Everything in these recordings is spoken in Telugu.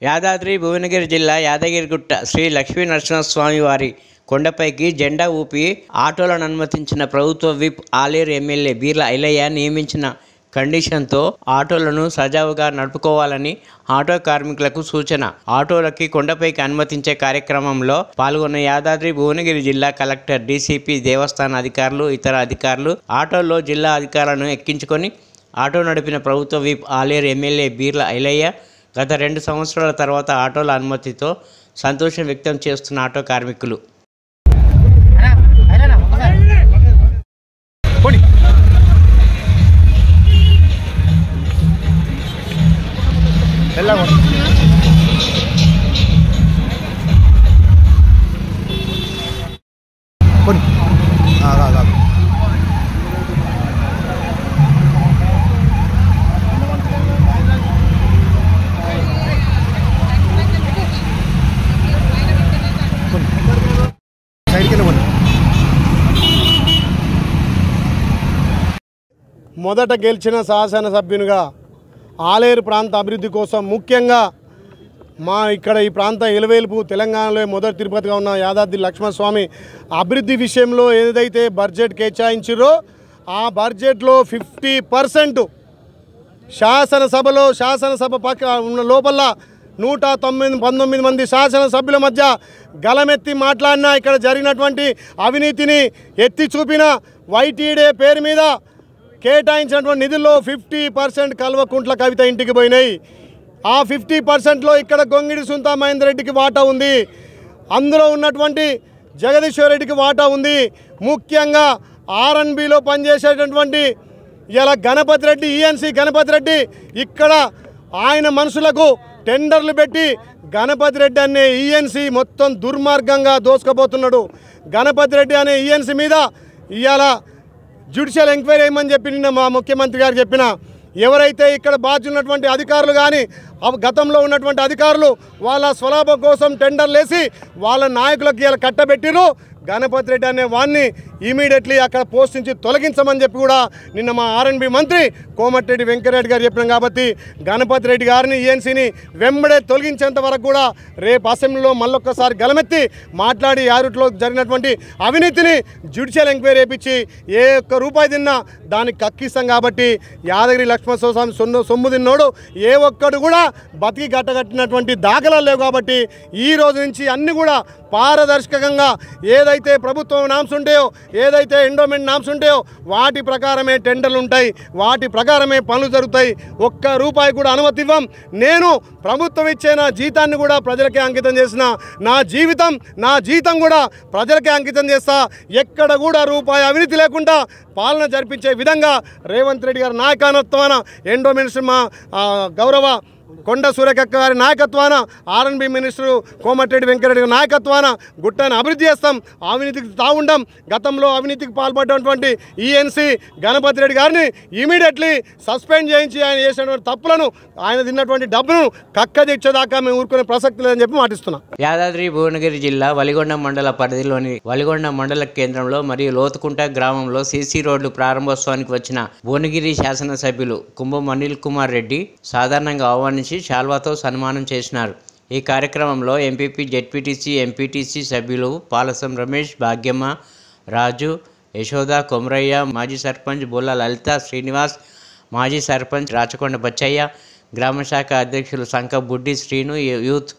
యాదాద్రి భువనగిరి జిల్లా యాదగిరిగుట్ట శ్రీ లక్ష్మీ నరసింహస్వామి వారి కొండపైకి జెండా ఊపి ఆటోలను అనుమతించిన ప్రభుత్వ విప్ ఆలేరు ఎమ్మెల్యే బీర్ల ఐలయ్య నియమించిన కండిషన్తో ఆటోలను సజావుగా నడుపుకోవాలని ఆటో కార్మికులకు సూచన. ఆటోలకి కొండపైకి అనుమతించే కార్యక్రమంలో పాల్గొన్న యాదాద్రి భువనగిరి జిల్లా కలెక్టర్, డీసీపీ, దేవస్థాన అధికారులు, ఇతర అధికారులు ఆటోల్లో జిల్లా అధికారులను ఎక్కించుకొని ఆటో నడిపిన ప్రభుత్వ విప్ ఆలేరు ఎమ్మెల్యే బీర్ల ఐలయ్య గత 2 సంవత్సరాల తర్వాత ఆటోల అనుమతితో సంతోషం వ్యక్తం చేస్తున్న ఆటో కార్మికులు. మొదట గెలిచిన శాసనసభ్యునిగా ఆలేరు ప్రాంత అభివృద్ధి కోసం ముఖ్యంగా ఇక్కడ ఈ ప్రాంత ఎలువేలుపు తెలంగాణలో మొదటి తిరుపతిగా ఉన్న యాదాద్రి లక్ష్మణస్వామి అభివృద్ధి విషయంలో ఏదైతే బడ్జెట్ కేటాయించారో ఆ బడ్జెట్లో 50% శాసనసభ పక్క ఉన్న లోపల 119 మంది శాసనసభ్యుల మధ్య గలమెత్తి మాట్లాడిన ఇక్కడ జరిగినటువంటి అవినీతిని ఎత్తి చూపిన వైటీడే పేరు మీద కేటాయించినటువంటి నిధుల్లో 50% కల్వకుంట్ల కవిత ఇంటికి పోయినాయి. ఆ 50%లో ఇక్కడ గొంగిడి సుంతా మహేందర్ రెడ్డికి వాటా ఉంది, అందులో ఉన్నటువంటి జగదీశ్వర్ రెడ్డికి వాటా ఉంది. ముఖ్యంగా ఆర్ఎన్బిలో పనిచేసేటటువంటి ఇలా గణపతి రెడ్డి, ఈఎన్సీ గణపతి రెడ్డి ఇక్కడ ఆయన మనుషులకు టెండర్లు పెట్టి గణపతి రెడ్డి అనే ఈఎన్సీ మొత్తం దుర్మార్గంగా దోసుకుపోతున్నాడు. గణపతి రెడ్డి అనే ఈఎన్సీ మీద ఇవాళ జ్యుడిషియల్ ఎంక్వైరీ చేయమని చెప్పి నిన్న మా ముఖ్యమంత్రి గారు చెప్పిన ఎవరైతే ఇక్కడ బాధ్యున్నటువంటి అధికారులు కానీ గతంలో ఉన్నటువంటి అధికారులు వాళ్ళ స్వలాభం కోసం టెండర్లు వేసి వాళ్ళ నాయకులకు ఇలా కట్టబెట్టిరు. గణపతి రెడ్డి అనే వాడిని ఇమీడియట్లీ అక్కడ పోస్ట్ నుంచి తొలగించమని చెప్పి కూడా నిన్న మా ఆర్ఎన్బి మంత్రి కోమటిరెడ్డి వెంకటరెడ్డి గారు చెప్పినాం. కాబట్టి గణపతి రెడ్డి గారిని ఈఎన్సీని వెంబడే తొలగించేంత వరకు కూడా రేపు అసెంబ్లీలో మళ్ళొక్కసారి గలమెత్తి మాట్లాడి యారుట్లో జరిగినటువంటి అవినీతిని జ్యుడిషియల్ ఎంక్వైరీ చేయించి ఏ ఒక్క రూపాయి తిన్నా దానికి కక్కిస్తాం. కాబట్టి యాదగిరి లక్ష్మణస్వామి సొమ్ము తిన్నోడు ఏ ఒక్కడు కూడా బతికి గట్టగట్టినటువంటి దాఖలాలు లేవు. కాబట్టి ఈ రోజు నుంచి అన్నీ కూడా పారదర్శకంగా ఏదైతే ప్రభుత్వం నామ్స్ ఉంటాయో, ఏదైతే ఎండోమెంట్ నామ్స్ ఉంటాయో వాటి ప్రకారమే టెండర్లు ఉంటాయి, వాటి ప్రకారమే పనులు జరుగుతాయి. ఒక్క రూపాయి కూడా అనుమతి ఇవ్వం. నేను ప్రభుత్వం ఇచ్చే నా జీతాన్ని కూడా ప్రజలకే అంకితం చేసిన నా జీతం కూడా ప్రజలకే అంకితం చేస్తా. ఎక్కడ కూడా రూపాయి అవినీతి లేకుండా పాలన జరిపించే విధంగా రేవంత్ రెడ్డి గారి నాయకత్వాన, ఎండో మినిస్టర్ మా గౌరవ కొండ సూర్యకక్క గారి నాయకత్వాన, ఆర్ఎన్బి మినిస్టరు కోమటిరెడ్డి వెంకటరెడ్డి గారి నాయకత్వాన గుట్టను అభివృద్ధి చేస్తాం. అవినీతికి తావుండం. గతంలో అవినీతికి పాల్పడినటువంటి ఈఎన్సీ గణపతి రెడ్డి గారిని ఇమీడియట్లీ సస్పెండ్ చేయించి ఆయన చేసినటువంటి తప్పులను, ఆయన తిన్నటువంటి డబ్బును కక్కదిచ్చేదాకా మేము ఊరుకునే ప్రసక్తి లేదని చెప్పి మాటిస్తున్నాం. యాదాద్రి భువనగిరి జిల్లా వలిగొండ మండల పరిధిలోని వలిగొండ మండల కేంద్రంలో మరియు లోతుకుంట గ్రామంలో సీసీ రోడ్లు ప్రారంభోత్సవానికి వచ్చిన భువనగిరి శాసనసభ్యులు కుంభం అనిల్ కుమార్ రెడ్డి సాధారణంగా ఆహ్వానించి శాల్వాతో సన్మానం చేసినారు. ఈ కార్యక్రమంలో ఎంపీపీ, జెడ్పీటీసీ, ఎంపీటీసీ సభ్యులు పాలసం రమేష్, భాగ్యమ్మ, రాజు, యశోద, కొమరయ్య, మాజీ సర్పంచ్ బొల్ల లలిత శ్రీనివాస్, మాజీ సర్పంచ్ రాచకొండ బచ్చయ్య, గ్రామ శాఖ అధ్యక్షులు సంక బుడ్డి శ్రీను, యూత్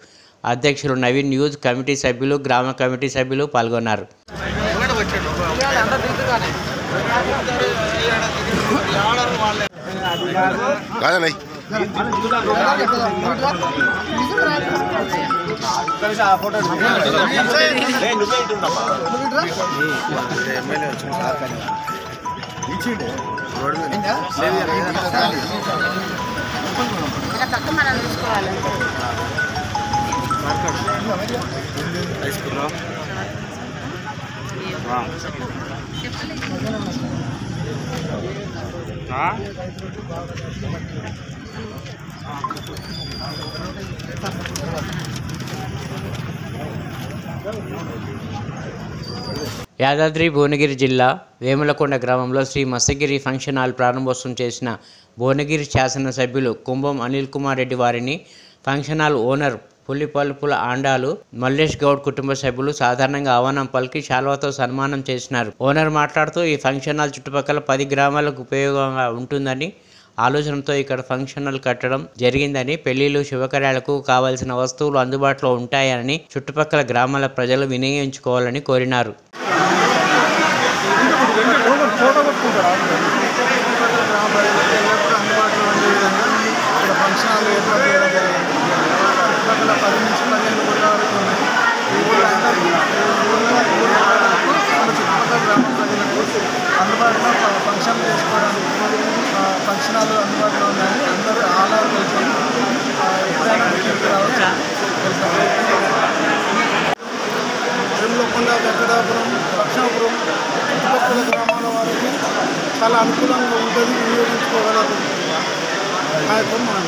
అధ్యక్షులు నవీన్, యూత్ కమిటీ సభ్యులు, గ్రామ కమిటీ సభ్యులు పాల్గొన్నారు. యాదాద్రి భువనగిరి జిల్లా వేములకొండ గ్రామంలో శ్రీ మత్స్యగిరి ఫంక్షన్ హాల్ ప్రారంభోత్సవం చేసిన భువనగిరి శాసనసభ్యులు కుంభం అనిల్ కుమార్ రెడ్డి వారిని function hall owner Pulipalpula Andalu Mallesh Goud కుటుంబ సభ్యులు సాధారణంగా ఆహ్వానం పలికి శాల్వాతో సన్మానం చేసినారు. ఓనర్ మాట్లాడుతూ ఈ ఫంక్షన్ హాల్ చుట్టుపక్కల 10 గ్రామాలకు ఉపయోగంగా ఉంటుందని ఆలోచనతో ఇక్కడ ఫంక్షన్ హాల్ కట్టడం జరిగిందని, పెళ్లిళ్లు శుభకార్యాలకు కావాల్సిన వస్తువులు అందుబాటులో ఉంటాయని చుట్టుపక్కల గ్రామాల ప్రజలు వినియోగించుకోవాలని కోరినారు. అందుబాటులో ఫంక్షన్ చేసుకోవడానికి ఫంక్షనాలు అందుబాటులో ఉన్నాయని అందరూ ఆలాలు ఎప్పుడైనా దగ్గరికి రావచ్చు. వేములకొండ, వెంకటాపురం, లక్ష్మాపురం చుట్టుపక్కల గ్రామాల వారికి చాలా అనుకూలంగా ఉంటుంది, వినియోగించుకోగలరు. నాయకులు మనం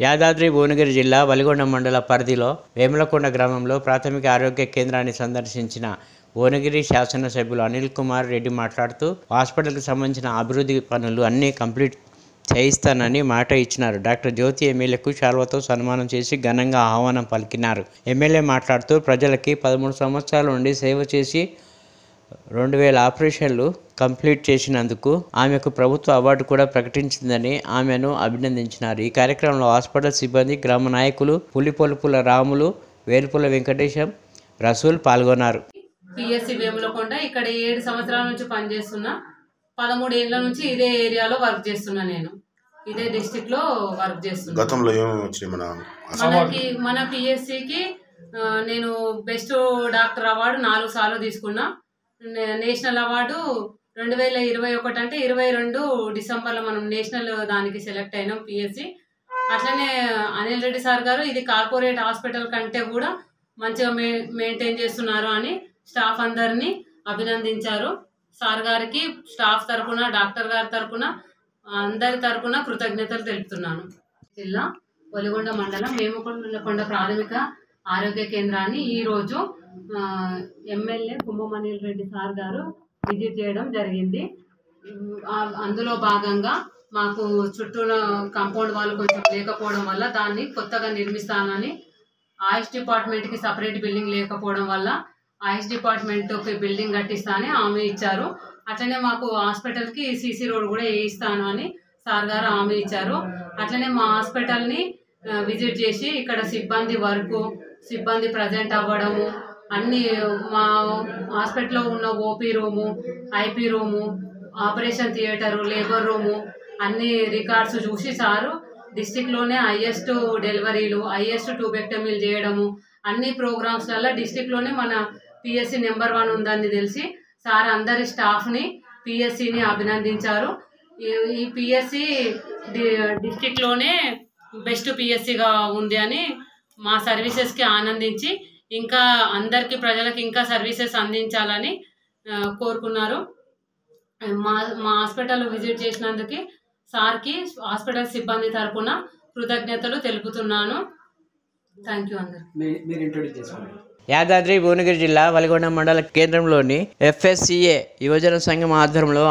యాదాద్రి భువనగిరి జిల్లా వలిగొండ మండల పరిధిలో వేములకొండ గ్రామంలో ప్రాథమిక ఆరోగ్య కేంద్రాన్ని సందర్శించిన భువనగిరి శాసనసభ్యులు అనిల్ కుమార్ రెడ్డి మాట్లాడుతూ హాస్పిటల్కి సంబంధించిన అభివృద్ధి పనులు అన్నీ కంప్లీట్ చేయిస్తానని మాట ఇచ్చినారు. డాక్టర్ జ్యోతి ఎమ్మెల్యేకు శాల్వాతో సన్మానం చేసి ఘనంగా ఆహ్వానం పలికినారు. ఎమ్మెల్యే మాట్లాడుతూ ప్రజలకి 13 సంవత్సరాల నుండి సేవ చేసి 2000 ఆపరేషన్లు కంప్లీట్ చేసినందుకు ఆమెకు ప్రభుత్వ అవార్డు కూడా ప్రకటించిందని ఆమెను అభినందించినారు. ఈ కార్యక్రమంలో హాస్పిటల్ సిబ్బంది, గ్రామ నాయకులు పులిపొలుపుల రాములు, వేల్పుల వెంకటేశం, రసూల్ పాల్గొన్నారు. పిఎస్సి వేములకొండ ఇక్కడ 7 సంవత్సరాల నుంచి పనిచేస్తున్నా. 13 ఏళ్ల నుంచి ఇదే ఏరియాలో వర్క్ చేస్తున్నా. నేను ఇదే డిస్ట్రిక్ట్ లో వర్క్ చేస్తున్నా. గతంలో ఏమేమి వచ్చాయి మన పిఎస్సికి నేను బెస్ట్ డాక్టర్ అవార్డు 4 సార్లు తీసుకున్నా. నేషనల్ అవార్డు 2021 అంటే 22 డిసెంబర్లో మనం నేషనల్ దానికి సెలెక్ట్ అయినాం పిఎస్సి. అట్లనే అనిల్ రెడ్డి సార్ గారు ఇది కార్పొరేట్ హాస్పిటల్ కంటే కూడా మంచిగా మెయింటైన్ చేస్తున్నారు అని స్టాఫ్ అందరినీ అభినందించారు. సార్ గారికి స్టాఫ్ తరఫున, డాక్టర్ గారి తరఫున, అందరి తరఫున కృతజ్ఞతలు తెలుపుతున్నాను. జిల్లా వలిగొండ మండలం వేములకొండ ప్రాథమిక ఆరోగ్య కేంద్రాన్ని ఈరోజు ఎమ్మెల్యే కుంభం అనిల్ రెడ్డి సార్ గారు విజిట్ చేయడం జరిగింది. అందులో భాగంగా మాకు చుట్టూ కాంపౌండ్ వాళ్ళు కొంచెం లేకపోవడం వల్ల దాన్ని కొత్తగా నిర్మిస్తానని, ఆయుష్ డిపార్ట్మెంట్కి సపరేట్ బిల్డింగ్ లేకపోవడం వల్ల ఆయుష్ డిపార్ట్మెంట్కి బిల్డింగ్ కట్టిస్తానని హామీ ఇచ్చారు. అట్లనే మాకు హాస్పిటల్కి సీసీ రోడ్ కూడా వేయిస్తాను అని సార్ గారు హామీ ఇచ్చారు. అట్లనే మా హాస్పిటల్ని విజిట్ చేసి ఇక్కడ సిబ్బంది ప్రజెంట్ అవ్వడము, అన్ని మా హాస్పిటల్లో ఉన్న OP room, IP room, operation theatre, labour room అన్ని రికార్డ్స్ చూసి సారు డిస్టిక్లోనే హైయెస్ట్ డెలివరీలు, హైయెస్ట్ ట్యూబెక్టమీలు చేయడము, అన్ని ప్రోగ్రామ్స్లలో డిస్టిక్లోనే మన పిఎస్సి నెంబర్ 1 ఉందని తెలిసి సార్ అందరి స్టాఫ్ని, పిఎస్సిని అభినందించారు. ఈ పిఎస్సి డిస్టిక్లోనే బెస్ట్ పిఎస్సిగా ఉంది అని మా సర్వీసెస్కి ఆనందించి ఇంకా అందరికీ ప్రజలకు ఇంకా సర్వీసెస్ అందించాలని కోరుకున్నారు. మా హాస్పిటల్ విజిట్ చేసినందుకు సార్కి హాస్పిటల్ సిబ్బంది తరపున కృతజ్ఞతలు తెలుపుతున్నాను. థ్యాంక్ యూ అందరికీ. యాదాద్రి భువనగిరి జిల్లా వలిగొండ మండల కేంద్రంలోని FSCA యువజన సంఘం ఆధ్వర్యంలో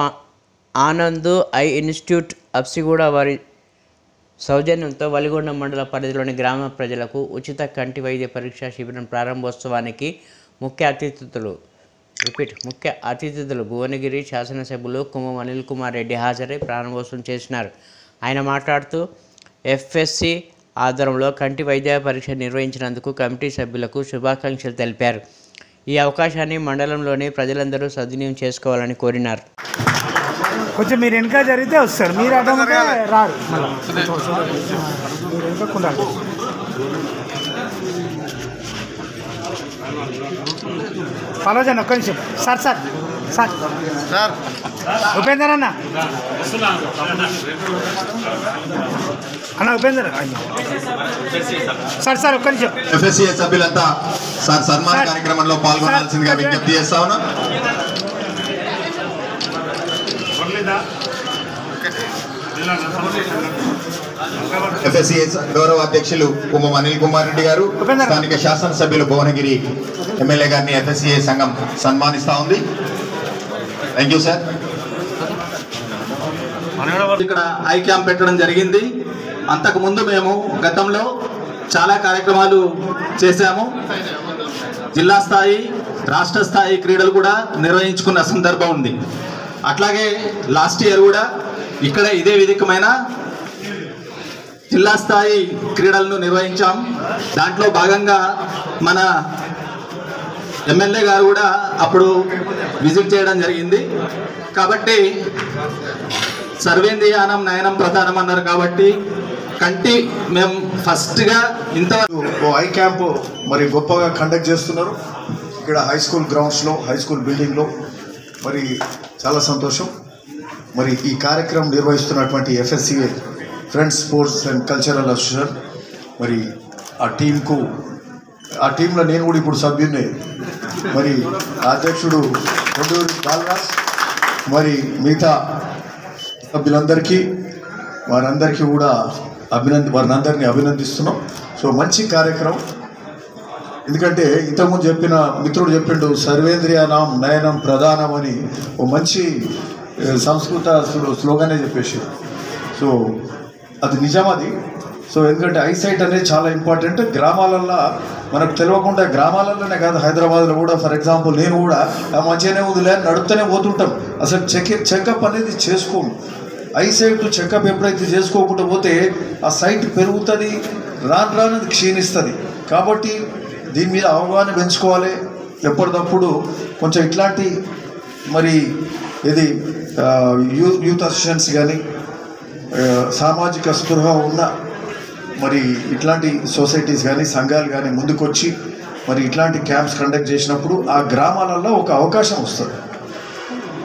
ఆనంద్ ఐ ఇన్స్టిట్యూట్ అప్సిగూడ వారి సౌజన్యంతో వలిగొండ మండల పరిధిలోని గ్రామ ప్రజలకు ఉచిత కంటి వైద్య పరీక్ష శిబిరం ప్రారంభోత్సవానికి ముఖ్య అతిథులు భువనగిరి శాసనసభ్యులు కుంభం అనిల్ కుమార్ రెడ్డి హాజరై ప్రారంభోత్సవం చేసినారు. ఆయన మాట్లాడుతూ FSC ఆధ్వర్యంలో కంటి వైద్య పరీక్ష నిర్వహించినందుకు కమిటీ సభ్యులకు శుభాకాంక్షలు తెలిపారు. ఈ అవకాశాన్ని మండలంలోని ప్రజలందరూ సద్వినియోగం చేసుకోవాలని కోరినారు. కొంచెం మీరు వెనక జరిగితే వస్తారు, మీరు అటంటే రారు. మీరు వెనకకుండా ఫాలో చేయండి. ఒక్క నిమిషం సార్. ఉపేందర్ అన్న ఉపేందర్ సార్ ఒక్క నిమిషం. FSCA సభ్యులంతా సార్ సన్మాన కార్యక్రమంలో పాల్గొనాల్సిందిగా విజ్ఞప్తి చేస్తా ఉన్నా. FSCA గౌరవ అధ్యక్షులు కుంభం అనిల్ కుమార్ రెడ్డి గారు, స్థానిక శాసనసభ్యులు భువనగిరి ఎమ్మెల్యే గారిని FSCA సంఘం సన్మానిస్తా ఉంది. Thank you sir. ఇక్కడ ఐ క్యాంప్ పెట్టడం జరిగింది. అంతకుముందు మేము గతంలో చాలా కార్యక్రమాలు చేశాము. జిల్లా స్థాయి, రాష్ట్ర స్థాయి క్రీడలు కూడా నిర్వహించుకున్న సందర్భం ఉంది. అట్లాగే లాస్ట్ ఇయర్ కూడా ఇక్కడ ఇదే విధికమైన జిల్లా స్థాయి క్రీడలను నిర్వహించాం. దాంట్లో భాగంగా మన ఎమ్మెల్యే గారు కూడా అప్పుడు విజిట్ చేయడం జరిగింది. కాబట్టి సర్వేంద్రియానం నయనం ప్రధానం అన్నారు కాబట్టి కంటి మేము ఫస్ట్గా ఇంతవరకు ఐ క్యాంప్ మరి గొప్పగా కండక్ట్ చేస్తున్నారు ఇక్కడ హై స్కూల్ గ్రౌండ్స్లో, హై స్కూల్ బిల్డింగ్లో. మరి చాలా సంతోషం. మరి ఈ కార్యక్రమం నిర్వహిస్తున్నటువంటి FSCA friends sports and cultural association, మరి ఆ టీంలో నేను కూడా ఇప్పుడు సభ్యున్నే. మరి అధ్యక్షుడు కొండూరి బాలరాజ్, మరి మిగతా సభ్యులందరికీ వారందరికీ కూడా వారిని అభినందిస్తున్నాం. సో మంచి కార్యక్రమం. ఎందుకంటే ఇంతకుముందు చెప్పిన మిత్రుడు చెప్పిండు సర్వేంద్రియానం నయనం ప్రధానం అని ఓ మంచి సంస్కృత స్లోగానే చెప్పేసి. సో అది నిజం అది. సో ఎందుకంటే ఐసైట్ అనేది చాలా ఇంపార్టెంట్. గ్రామాలల్లో మనకు తెలియకుండా, గ్రామాలలోనే కాదు హైదరాబాద్లో కూడా, ఫర్ ఎగ్జాంపుల్ నేను కూడా మంచిగానే వదిలే నడుపుతూనే పోతుంటాం. అసలు చెకప్ అనేది చేసుకోము. ఐసైట్ చెకప్ ఎప్పుడైతే చేసుకోకుండా పోతే ఆ సైట్ పెరుగుతుంది, రాను క్షీణిస్తుంది. కాబట్టి దీని మీద అవగాహన పెంచుకోవాలి. ఎప్పటికప్పుడు కొంచెం ఇట్లాంటి మరి ఇది యూత్ అసోసియేషన్స్ కానీ సామాజిక స్పృహ ఉన్న మరి ఇట్లాంటి సొసైటీస్ కానీ సంఘాలు కానీ ముందుకొచ్చి మరి ఇట్లాంటి క్యాంప్స్ కండక్ట్ చేసినప్పుడు ఆ గ్రామాలలో ఒక అవకాశం వస్తుంది.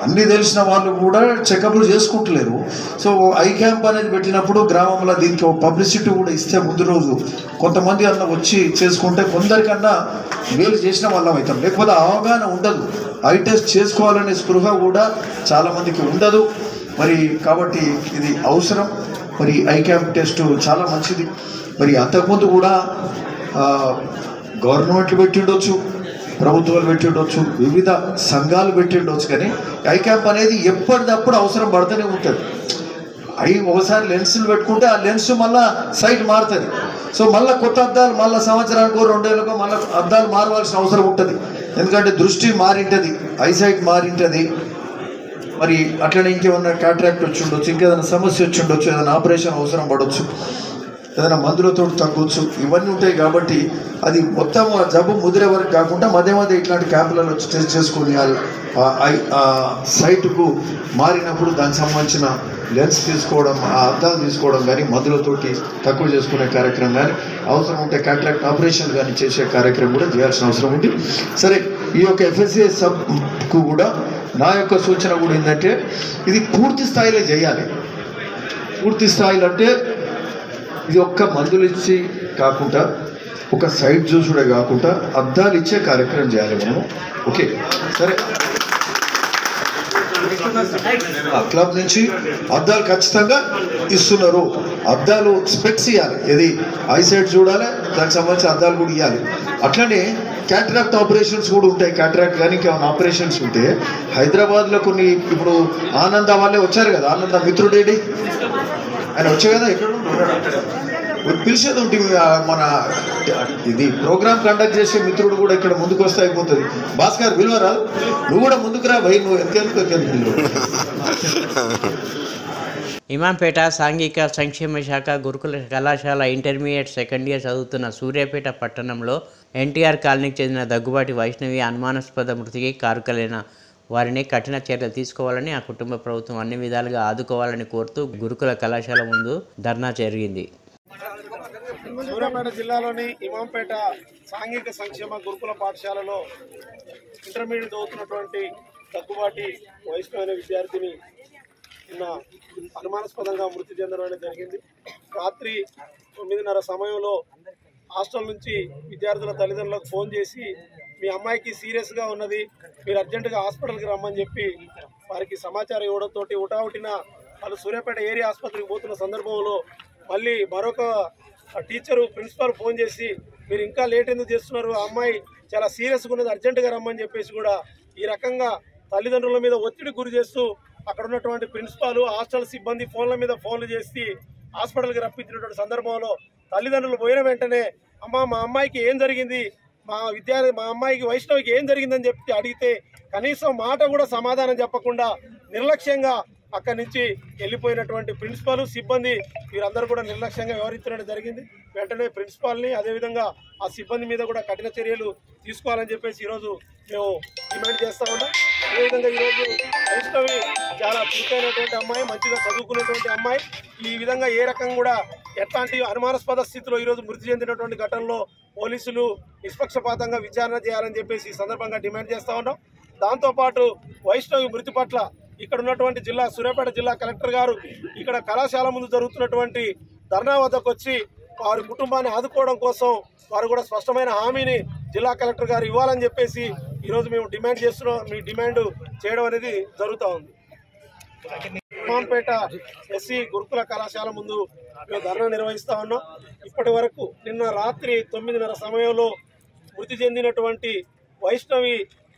అన్నీ తెలిసిన వాళ్ళు కూడా చెకప్లు చేసుకుంటలేరు. సో ఐ క్యాంప్ అనేది పెట్టినప్పుడు గ్రామంలో దీనికి ఒక పబ్లిసిటీ కూడా ఇస్తే ముందు రోజు కొంతమంది అన్న వచ్చి చేసుకుంటే కొందరికన్నా మేలు చేసిన వాళ్ళం అవుతాం. లేకపోతే అవగాహన ఉండదు. ఐ టెస్ట్ చేసుకోవాలనే స్పృహ కూడా చాలామందికి ఉండదు. మరి కాబట్టి ఇది అవసరం. మరి ఐ క్యాంప్ టెస్ట్ చాలా మంచిది. మరి అంతకుముందు కూడా గవర్నమెంట్లు పెట్టిండొచ్చు, ప్రభుత్వాలు పెట్టిండొచ్చు, వివిధ సంఘాలు పెట్టిండొచ్చు. కానీ ఐ క్యాంప్ అనేది ఎప్పటికప్పుడు అవసరం పడుతూనే ఉంటుంది. ఒకసారి లెన్సులు పెట్టుకుంటే ఆ లెన్స్ మళ్ళీ సైట్ మారుతుంది. సో మళ్ళీ కొత్త అద్దాలు మళ్ళీ సంవత్సరానికో 2 ఏళ్ళకో మళ్ళీ అద్దాలు మారవలసిన అవసరం ఉంటుంది. ఎందుకంటే దృష్టి మారింటుంది, ఐసైట్ మారింటుంది. మరి అట్లనే ఇంకేమన్నా కాంట్రాక్ట్ వచ్చి ఉండొచ్చు, ఇంకేదైనా సమస్య వచ్చి ఉండొచ్చు, ఏదైనా ఆపరేషన్ అవసరం పడవచ్చు, ఏదైనా మందులతో తగ్గొచ్చు. ఇవన్నీ ఉంటాయి. కాబట్టి అది మొత్తం జబ్బు ముదిరే వరకు కాకుండా మధ్య మధ్య ఇట్లాంటి క్యాంపులలో వచ్చి టెస్ట్ చేసుకొని ఆ సైట్కు మారినప్పుడు దానికి సంబంధించిన లెన్స్ తీసుకోవడం, ఆ అద్దాలు తీసుకోవడం కానీ, మందులతోటి తక్కువ చేసుకునే కార్యక్రమం కానీ, అవసరం ఉంటే కాంట్రాక్ట్ ఆపరేషన్ కానీ చేసే కార్యక్రమం కూడా చేయాల్సిన అవసరం ఉంది. సరే, ఈ యొక్క FSCA సబ్కు కూడా నా యొక్క సూచన కూడా ఏంటంటే ఇది పూర్తి స్థాయిలో చేయాలి. పూర్తి స్థాయిలో అంటే ఇది ఒక్క మందులు ఇచ్చి కాకుండా, ఒక సైట్ చూసుడే కాకుండా అద్దాలు ఇచ్చే కార్యక్రమం చేయాలి మనము. ఓకే, సరే. క్లబ్ నుంచి అద్దాలు ఖచ్చితంగా ఇస్తున్నారు. అద్దాలు స్పెక్స్ ఇవ్వాలి. ఇది ఐసైట్ చూడాలి, దానికి సంబంధించి అద్దాలు కూడా ఇవ్వాలి. అట్లనే క్యాటరాక్ట్ ఆపరేషన్స్ కూడా ఉంటాయి. క్యాటరాక్ట్ కానీ ఇంకేమైనా ఆపరేషన్స్ ఉంటే హైదరాబాద్లో కొన్ని, ఇప్పుడు ఆనంద వాళ్ళే వచ్చారు కదా, ఆనంద మిత్రుడేడి ఆయన వచ్చే కదా, ఎక్కడ పిలిచేది ఉంటుంది. మన ఇది ప్రోగ్రామ్ కండక్ట్ చేసే మిత్రుడు కూడా ఇక్కడ ముందుకు వస్తే అయిపోతుంది. భాస్కర్ విలువరా, నువ్వు కూడా ముందుకు రా భయ్, నువ్వు ఎంతెందుకు. ఇమాంపేట సాంఘిక సంక్షేమ శాఖ గురుకుల కళాశాల ఇంటర్మీడియట్ సెకండ్ ఇయర్ చదువుతున్న సూర్యాపేట పట్టణంలో NTR కాలనీకి చెందిన దగ్గుబాటి వైష్ణవి అనుమానాస్పద మృతికి కారకులైన వారిని కఠిన చర్యలు తీసుకోవాలని, ఆ కుటుంబ ప్రభుత్వం అన్ని విధాలుగా ఆదుకోవాలని కోరుతూ గురుకుల కళాశాల ముందు ధర్నా జరిగింది. సూర్యాపేట జిల్లాలోని ఇమాంపేట సాంఘిక సంక్షేమ గురుకుల పాఠశాలలో ఇంటర్మీడియట్ చదువుతున్నటువంటి దగ్గుబాటి వైష్ణవి అనే విద్యార్థిని నిన్న అనుమానాస్పదంగా మృతి చెందడం జరిగింది. రాత్రి 9:30 సమయంలో హాస్టల్ నుంచి విద్యార్థుల తల్లిదండ్రులకు ఫోన్ చేసి, మీ అమ్మాయికి సీరియస్గా ఉన్నది, మీరు అర్జెంటుగా హాస్పిటల్కి రమ్మని చెప్పి వారికి సమాచారం ఇవ్వడంతో ఉటావుటిన వాళ్ళు సూర్యాపేట ఏరియా ఆసుపత్రికి పోతున్న సందర్భంలో మళ్ళీ మరొక టీచరు ప్రిన్సిపాల్ ఫోన్ చేసి, మీరు ఇంకా లేట్ ఎందుకు చేస్తున్నారు, ఆ అమ్మాయి చాలా సీరియస్గా ఉన్నది, అర్జెంటుగా రమ్మని చెప్పేసి కూడా ఈ రకంగా తల్లిదండ్రుల మీద ఒత్తిడి గురి చేస్తూ అక్కడ ఉన్నటువంటి ప్రిన్సిపాల్, హాస్టల్ సిబ్బంది ఫోన్ల మీద ఫోన్లు చేసి హాస్పిటల్కి రప్పించినటువంటి సందర్భంలో తల్లిదండ్రులు పోయిన వెంటనే మా అమ్మాయికి ఏం జరిగింది, మా అమ్మాయికి వైష్ణవికి ఏం జరిగిందని చెప్పి అడిగితే కనీసం మాట కూడా సమాధానం చెప్పకుండా నిర్లక్ష్యంగా అక్కడి నుంచి వెళ్ళిపోయినటువంటి ప్రిన్సిపాల్, సిబ్బంది వీరందరూ కూడా నిర్లక్ష్యంగా వ్యవహరించడం జరిగింది. వెంటనే ప్రిన్సిపాల్ని అదేవిధంగా ఆ సిబ్బంది మీద కూడా కఠిన చర్యలు తీసుకోవాలని చెప్పేసి ఈరోజు మేము డిమాండ్ చేస్తూ ఉన్నాం. అదేవిధంగా ఈరోజు వైష్ణవి చాలా చురుకైనటువంటి అమ్మాయి, మంచిగా చదువుకునేటువంటి అమ్మాయి. ఈ విధంగా ఏ రకం కూడా ఎట్లాంటి అనుమానాస్పద స్థితిలో ఈరోజు మృతి చెందినటువంటి ఘటనలో పోలీసులు నిష్పక్షపాతంగా విచారణ చేయాలని చెప్పేసి ఈ సందర్భంగా డిమాండ్ చేస్తూ ఉన్నాం. దాంతోపాటు వైష్ణవి మృతి పట్ల ఇక్కడ ఉన్నటువంటి సూర్యాపేట జిల్లా కలెక్టర్ గారు ఇక్కడ కళాశాల ముందు జరుగుతున్నటువంటి ధర్నా వద్దకు వచ్చి వారి కుటుంబాన్ని ఆదుకోవడం కోసం వారు కూడా స్పష్టమైన హామీని జిల్లా కలెక్టర్ గారు ఇవ్వాలని చెప్పేసి ఈరోజు మేము డిమాండ్ చేస్తున్నాం. మీ డిమాండ్ చేయడం అనేది జరుగుతూ ఉంది. ఇమాంపేట ఎస్సీ గురుకుల కళాశాల ముందు మేము ధర్నా నిర్వహిస్తూ ఉన్నాం. ఇప్పటి వరకు నిన్న రాత్రి 9:30 సమయంలో మృతి చెందినటువంటి వైష్ణవి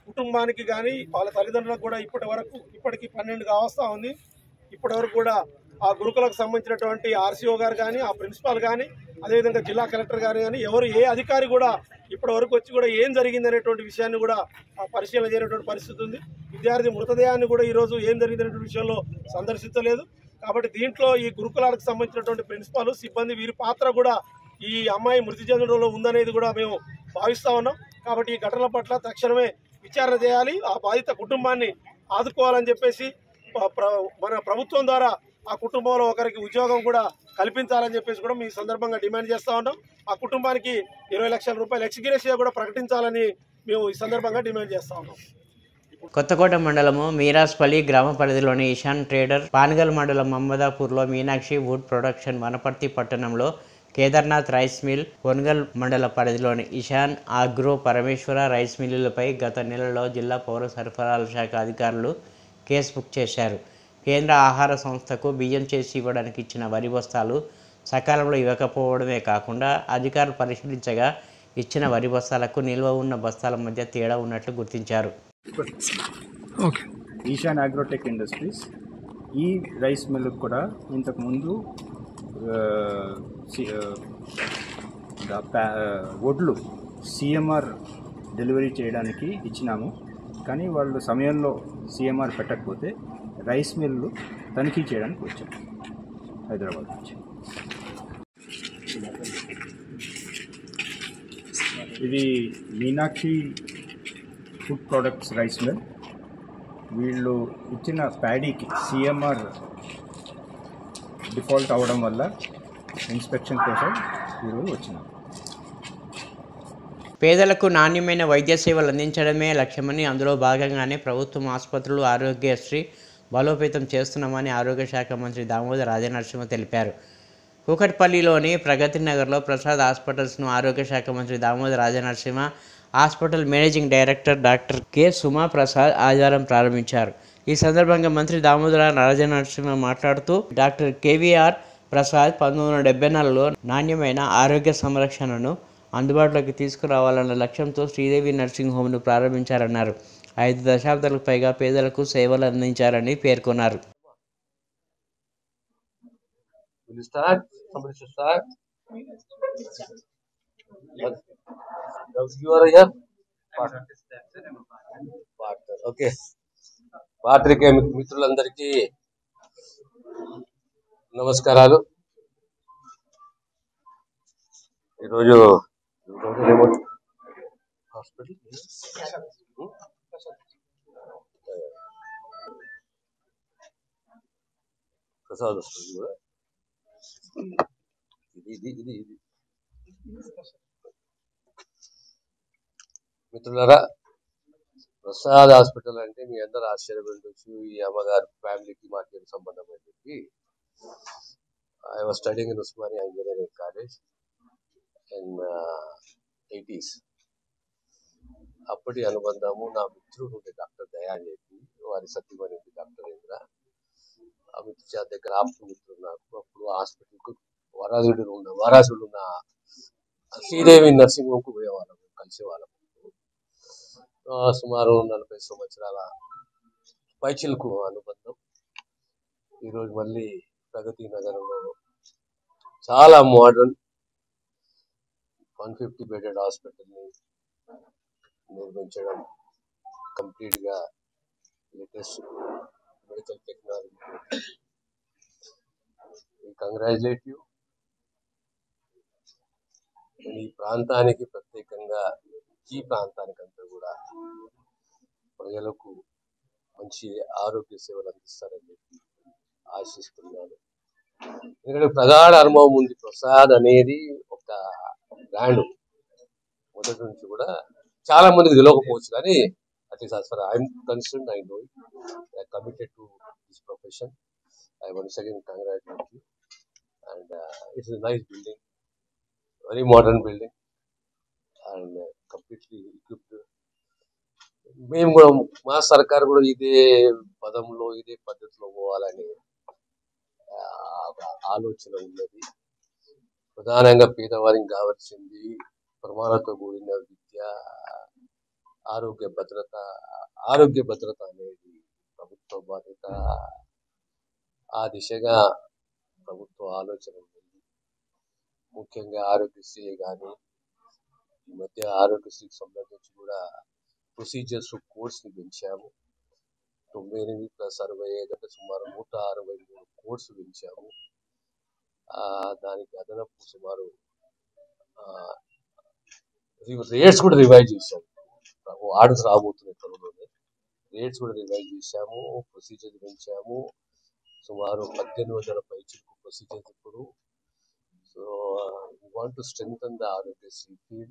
కుటుంబానికి కానీ వాళ్ళ తల్లిదండ్రులకు కూడా ఇప్పటికి 12 కావస్తా ఉంది. ఇప్పటి వరకు కూడా ఆ గురుకులకు సంబంధించినటువంటి ఆర్సీఓ గారు కానీ, ఆ ప్రిన్సిపాల్ కానీ, అదేవిధంగా జిల్లా కలెక్టర్ గారు కానీ ఏ అధికారి కూడా ఇప్పటి వరకు వచ్చి కూడా ఏం జరిగింది అనేటువంటి విషయాన్ని కూడా పరిశీలన చేయనటువంటి పరిస్థితి ఉంది. విద్యార్థి మృతదేహాన్ని కూడా ఈరోజు ఏం జరిగిందనేటువంటి విషయంలో సందర్శించలేదు. కాబట్టి దీంట్లో ఈ గురుకులాలకు సంబంధించినటువంటి ప్రిన్సిపాల్, సిబ్బంది వీరి పాత్ర కూడా ఈ అమ్మాయి మృతి చెందడంలో ఉందనేది కూడా మేము భావిస్తూ ఉన్నాం. కాబట్టి ఈ ఘటనల పట్ల తక్షణమే విచారణ చేయాలి, ఆ బాధిత కుటుంబాన్ని ఆదుకోవాలని చెప్పేసి మన ప్రభుత్వం ద్వారా ఆ కుటుంబంలో ఒకరికి ఉద్యోగం కూడా కల్పించాలని చెప్పేసి కూడా మీ సందర్భంగా డిమాండ్ చేస్తూ ఉంటాం. ఆ కుటుంబానికి 20 లక్షల రూపాయలు ఎక్స్గ్రేషియా కూడా ప్రకటించాలని మేము ఈ సందర్భంగా డిమాండ్ చేస్తూ ఉన్నాం. కొత్తకోట మండలము మీరాస్పల్లి గ్రామ పరిధిలోని ఇషాన్ ట్రేడర్, పానగల్ మండలం మహమ్మదాపూర్లో మీనాక్షి వుడ్ ప్రొడక్షన్, వనపర్తి పట్టణంలో కేదార్నాథ్ రైస్ మిల్, కొనగల్ మండల పరిధిలోని ఇషాన్ ఆగ్రో, పరమేశ్వర రైస్ మిల్లులపై గత నెలలో జిల్లా పౌర సరఫరాల శాఖ అధికారులు కేసు బుక్ చేశారు. కేంద్ర ఆహార సంస్థకు బియ్యం చేసి ఇవ్వడానికి ఇచ్చిన వరి బస్తాలు సకాలంలో ఇవ్వకపోవడమే కాకుండా అధికారులు పరిశీలించగా ఇచ్చిన వరి బస్తాలకు నిల్వ ఉన్న బస్తాల మధ్య తేడా ఉన్నట్లు గుర్తించారు. ఈశాన్ అగ్రోటెక్ ఇండస్ట్రీస్ ఈ రైస్ మిల్ కూడా ఇంతకుముందు వడ్లు సిఎంఆర్ డెలివరీ చేయడానికి ఇచ్చినాము. కానీ వాళ్ళు సమయంలో సిఎంఆర్ పెట్టకపోతే రైస్ మిల్లు తనిఖీ చేయడానికి వచ్చాం హైదరాబాద్ నుంచి. ఇది Meenakshi food products rice mill. వీళ్ళు ఇచ్చిన ప్యాడీకి సిఎంఆర్ డిఫాల్ట్ అవ్వడం వల్ల ఇన్స్పెక్షన్ కోసం ఈరోజు వచ్చినాం. పేదలకు నాణ్యమైన వైద్య సేవలు అందించడమే లక్ష్యమని, అందులో భాగంగానే ప్రభుత్వం ఆసుపత్రులు, ఆరోగ్యశ్రీ బలోపేతం చేస్తున్నామని ఆరోగ్య శాఖ మంత్రి దామోదర్ రాజనరసింహ తెలిపారు. కూకట్పల్లిలోని ప్రగతి నగర్లో ప్రసాద్ హాస్పిటల్స్ను ఆరోగ్య శాఖ మంత్రి Damodar Rajanarasimha, hospital managing director doctor K Suma Prasad ఆదివారం ప్రారంభించారు. ఈ సందర్భంగా మంత్రి దామోదర రాజనరసింహ మాట్లాడుతూ డాక్టర్ కేవీఆర్ ప్రసాద్ 1974లో నాణ్యమైన ఆరోగ్య సంరక్షణను అందుబాటులోకి తీసుకురావాలన్న లక్ష్యంతో శ్రీదేవి నర్సింగ్ హోమ్ను ప్రారంభించారన్నారు. 5 దశాబ్దాలకు పైగా పేదలకు సేవలు అందించారని పేర్కొన్నారు. పాత్రికేయ మిత్రులందరికీ నమస్కారాలు. ఈరోజు హాస్పిటల్ ప్రసాద్ హాస్పిటల్ కూడా ఇది మిత్రులారా, ప్రసాద్ హాస్పిటల్ అంటే మీ అందరూ ఆశ్చర్యపడవచ్చు. ఈ అమ్మగారు ఫ్యామిలీకి మాకేం సంబంధం అని చెప్పి I was studying in Osmania engineering college in 80s. అప్పటి అనుబంధము. నా మిత్రుడు ఉండే డాక్టర్ దయా అని చెప్పి, వారి సత్యమని డాక్టర్ ఇంద్ర, ఆ మిత్రు దగ్గర ఆప్త మిత్రుడు నాకు. అప్పుడు హాస్పిటల్కు వారాసుడు ఉన్న శ్రీదేవి నర్సింగ్ హోమ్కు పోయేవాళ్ళము, కలిసేవాళ్ళము. సుమారు 40 సంవత్సరాల పైచిలకు అనుబంధం. ఈరోజు మళ్ళీ ప్రగతి నగరంలో చాలా మోడర్న్ 150 బెడెడ్ హాస్పిటల్ని నిర్మించడం, కంప్లీట్గా latest medical technology. Congratulate you. ఈ ప్రాంతానికి ప్రత్యేకంగా ఈ ప్రాంతానికంతా కూడా ప్రజలకు మంచి ఆరోగ్య సేవలు అందిస్తారని చెప్పి ఆశిస్తున్నాను. ఎందుకంటే ప్రగాఢ అనుభవం ఉంది. ప్రసాద్ అనేది ఒక బ్రాండ్ మొదటి నుంచి కూడా చాలా మందికి తెలియకపోవచ్చు, కానీ at least as far as I'm concerned, I know it. I'm committed to this profession. I once again congratulate you. And it's a nice building, very modern building, and completely equipped. మేము కూడా మా సర్కారు కూడా ఇదే పదంలో ఇదే పద్ధతిలో పోవాలని ఆలోచన ఉన్నది. ప్రధానంగా పేదవారికి కావాల్సింది ప్రమాణాలతో కూడిన విద్య, ఆరోగ్య భద్రత అనేది ప్రభుత్వ బాధ్యత. ఆ దిశగా ప్రభుత్వ ఆలోచన ఉంది. ముఖ్యంగా ఆరోగ్యశ్రీ కానీ ఈ మధ్య ఆరోగ్యశ్రీకి సంబంధించి కూడా ప్రొసీజర్స్ కోర్స్ని పెంచాము. 98+65 అంటే సుమారు 163 కోర్సు పెంచాము. దానికి అదనపు సుమారు రేట్స్ కూడా రివైజ్ చేశాము. ఆర్డర్స్ రాబోతున్న త్వరలోనే రేట్స్ కూడా రివైజ్ చేశాము. ప్రొసీజర్స్ పెంచాము. సుమారు 1800 పైచిలకు ప్రొసీజర్స్ ఇప్పుడు. So we want to strengthen the Arogyasri field,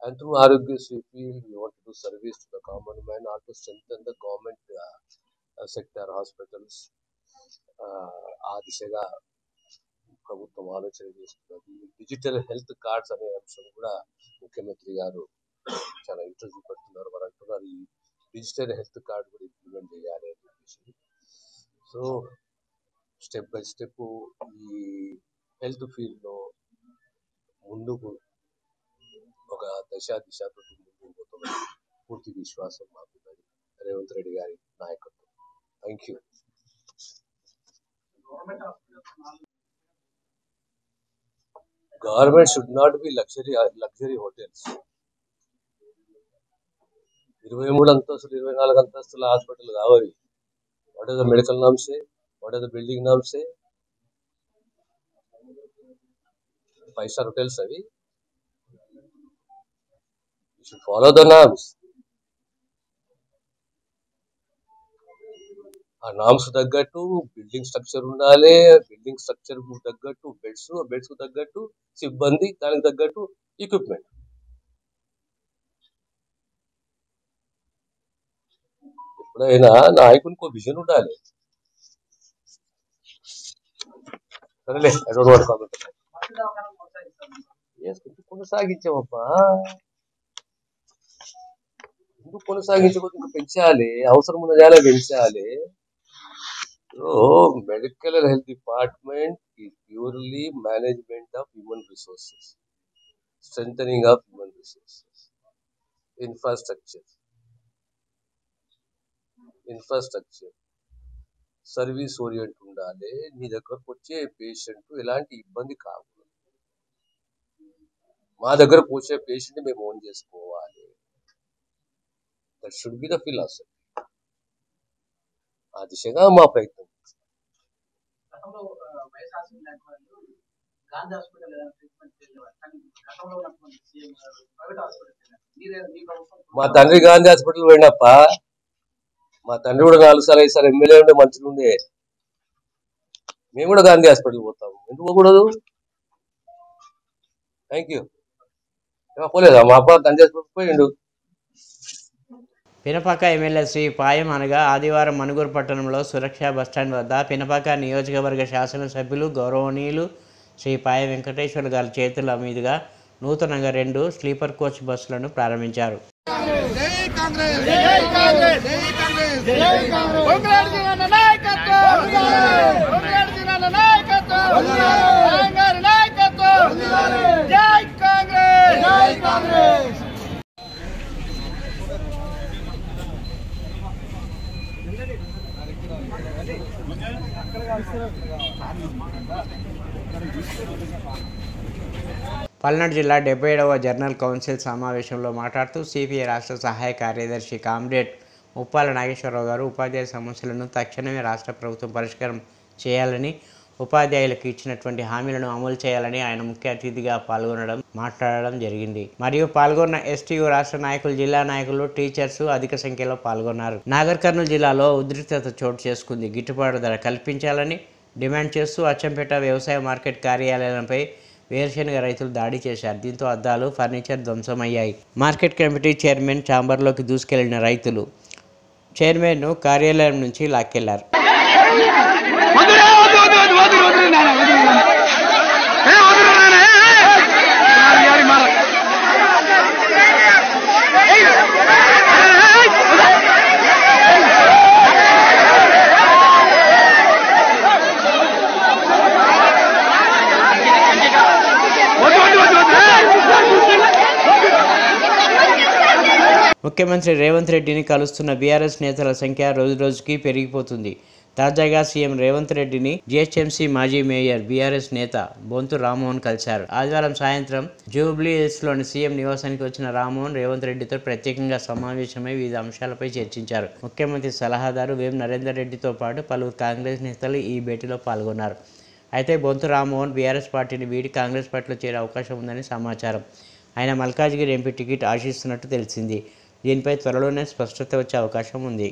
and through Arogyasri field we want to do service to the common man, also strengthen the government sector hospitals. ఆ దిశగా ప్రభుత్వం ఆలోచన చేస్తున్నది. డిజిటల్ హెల్త్ కార్డ్స్ అనే అంశం కూడా ముఖ్యమంత్రి గారు చాలా ఇంట్రెస్ట్ చూపెడుతున్నారు. వారు అంటున్నారు ఈ డిజిటల్ హెల్త్ కార్డ్ కూడా ఇంప్లిమెంట్ చేయాలి అని చెప్పేసి. సో స్టెప్ బై స్టెప్ ఈ హెల్త్ ఫీల్డ్లో ముందుకు ఒక దిశతో ముందుకు పోతున్నది పూర్తి విశ్వాసం మాకున్నది రేవంత్ రెడ్డి గారి నాయకత్వం. Thank you. Government should not be luxury hotels. 23 అంతస్తులు 24 అంతస్తుల హాస్పిటల్ కావాలి. What are the medical norms? What are the building norms? 5-star hotels అవి. You should follow the norms. ఆ నామ్స్ తగ్గట్టు బిల్డింగ్ స్ట్రక్చర్ ఉండాలి. బిల్డింగ్ స్ట్రక్చర్ తగ్గట్టు బెడ్స్ తగ్గట్టు సిబ్బంది, దానికి తగ్గట్టు ఎక్విప్మెంట్. ఎప్పుడైనా నాయకునికి ఒక విజన్ ఉండాలి. సరేలే, I don't want to comment. కొనసాగించామప్పా, ఎందుకు కొనసాగించకపోతే ఇంకా పెంచాలి. అవసరం ఉన్న జాగా పెంచాలి. So medical and health department is purely management of human resources, strengthening of human resources, infrastructure, service orient ఉండాలి. మీ దగ్గరకు వచ్చే పేషెంట్ ఎలాంటి ఇబ్బంది కాకూడదు. మా దగ్గరకు వచ్చే పేషెంట్ మేము ఓన్ చేసుకోవాలి. That should be the philosophy. ఆ దిశగా మా ప్రయత్నం. మా తండ్రి గాంధీ హాస్పిటల్ పోయినప్ప, మా తండ్రి కూడా 4 సార్లు 5 సార్లు ఎమ్మెల్యే ఉండే, మంచిగా ఉండే. మేము కూడా గాంధీ హాస్పిటల్ పోతాము, ఎందుకు పోకూడదు? Thank you. పోలేదా మా అప్ప గాంధీ హాస్పిటల్ పోయిండు. పినపాక ఎమ్మెల్యే శ్రీ పాయం అనగా ఆదివారం మనుగూరు పట్టణంలో సురక్ష బస్టాండ్ వద్ద పినపాక నియోజకవర్గ శాసనసభ్యులు గౌరవనీయులు శ్రీ పాయ వెంకటేశ్వర గారి చేతుల మీదుగా నూతనంగా 2 స్లీపర్ కోచ్ బస్సులను ప్రారంభించారు. పల్నాడు జిల్లా 77వ జనరల్ కౌన్సిల్ సమావేశంలో మాట్లాడుతూ సిపిఐ రాష్ట్ర సహాయ కార్యదర్శి కామ్రేడ్ ముప్పాల నాగేశ్వరరావు గారు ఉపాధ్యాయ సమస్యలను తక్షణమే రాష్ట్ర ప్రభుత్వం పరిష్కారం చేయాలని, ఉపాధ్యాయులకు ఇచ్చినటువంటి హామీలను అమలు చేయాలని ఆయన ముఖ్య అతిథిగా మాట్లాడడం జరిగింది. మరియు పాల్గొన్న ఎస్టీయూ రాష్ట్ర నాయకులు, జిల్లా నాయకులు, టీచర్స్ అధిక సంఖ్యలో పాల్గొన్నారు. నాగర్ కర్నూలు జిల్లాలో ఉద్రిక్తత చోటు చేసుకుంది. గిట్టుబాటు ధర కల్పించాలని డిమాండ్ చేస్తూ అచ్చంపేట వ్యవసాయ మార్కెట్ కార్యాలయంపై వేరుశెనగ రైతులు దాడి చేశారు. దీంతో అద్దాలు, ఫర్నిచర్ ధ్వంసమయ్యాయి. మార్కెట్ కమిటీ చైర్మన్ ఛాంబర్లోకి దూసుకెళ్లిన రైతులు చైర్మన్ను కార్యాలయం నుంచి లాక్కెళ్లారు. ముఖ్యమంత్రి రేవంత్ రెడ్డిని కలుస్తున్న బీఆర్ఎస్ నేతల సంఖ్య రోజురోజుకి పెరిగిపోతుంది. తాజాగా సీఎం రేవంత్ రెడ్డిని జీహెచ్ఎంసీ మాజీ మేయర్ బీఆర్ఎస్ నేత బొంతు రామ్మోహన్ కలిశారు. ఆదివారం సాయంత్రం జూబ్లీహిల్స్లోని సీఎం నివాసానికి వచ్చిన రామ్మోహన్ రేవంత్ రెడ్డితో ప్రత్యేకంగా సమావేశమై వివిధ అంశాలపై చర్చించారు. ముఖ్యమంత్రి సలహాదారు వేం నరేందర్ రెడ్డితో పాటు పలువురు కాంగ్రెస్ నేతలు ఈ భేటీలో పాల్గొన్నారు. అయితే బొంతు రామ్మోహన్ బీఆర్ఎస్ పార్టీని వీడి కాంగ్రెస్ పార్టీలో చేరే అవకాశం ఉందని సమాచారం. ఆయన మల్కాజ్గిరి ఎంపీ టికెట్ ఆశిస్తున్నట్టు తెలిసింది. దీనిపై త్వరలోనే స్పష్టత వచ్చే అవకాశం ఉంది.